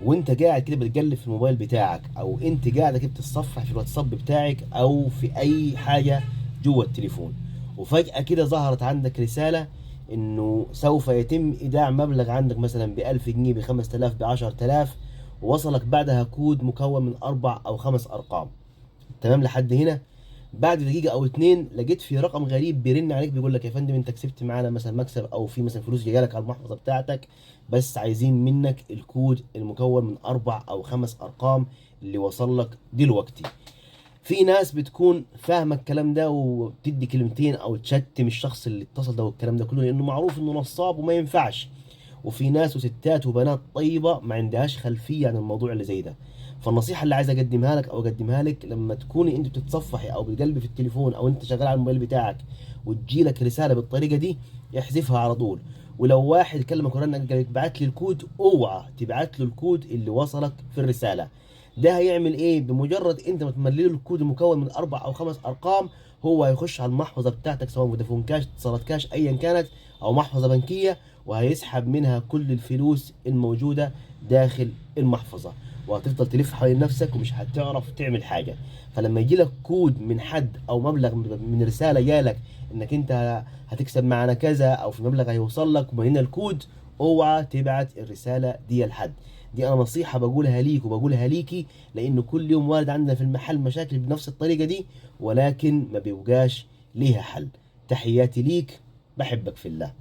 وانت قاعد كده بتقلب في الموبايل بتاعك، او انت قاعد كده بتتصفح في الواتساب بتاعك او في اي حاجه جوه التليفون، وفجاه كده ظهرت عندك رساله انه سوف يتم ايداع مبلغ عندك مثلا ب 1000 جنيه، ب 5000، ب 10000، ووصلك بعدها كود مكون من 4 أو 5 أرقام. تمام لحد هنا؟ بعد دقيقة أو اتنين لقيت في رقم غريب بيرن عليك بيقول لك يا فندم أنت كسبت معانا مثلا مكسب، أو في مثلا فلوس جاية لك على المحفظة بتاعتك، بس عايزين منك الكود المكون من 4 أو 5 أرقام اللي وصل لك دلوقتي. في ناس بتكون فاهمة الكلام ده وبتدي كلمتين أو تشتم الشخص اللي اتصل ده والكلام ده كله، لأنه معروف إنه نصاب وما ينفعش. وفي ناس وستات وبنات طيبة ما عندهاش خلفية عن الموضوع اللي زي ده. فالنصيحة اللي عايز اقدمها لك او اقدمها لك، لما تكوني انت بتتصفحي او بتقلبي في التليفون او انت شغال على الموبايل بتاعك وتجي لك رسالة بالطريقة دي، احذفها على طول. ولو واحد كلمك ورنك قال لك ابعت لي الكود، اوعى تبعت له الكود اللي وصلك في الرسالة. ده هيعمل ايه؟ بمجرد انت ما تملي له الكود المكون من 4 أو 5 أرقام، هو هيخش على المحفظة بتاعتك سواء فودافون كاش، اتصالات كاش، ايا كانت، او محفظة بنكية، وهيسحب منها كل الفلوس الموجودة داخل المحفظة، وهتفضل تلف حوالين نفسك ومش هتعرف تعمل حاجة. فلما يجي لك كود من حد او مبلغ من رسالة جالك انك انت هتكسب معنا كذا او في مبلغ هيوصل لك ومن الكود، اوعى تبعت الرسالة دي لحد. دي انا نصيحة بقولها ليك وبقولها ليكي، لانه كل يوم وارد عندنا في المحل مشاكل بنفس الطريقة دي، ولكن ما بيبقاش ليها حل. تحياتي ليك، بحبك في الله.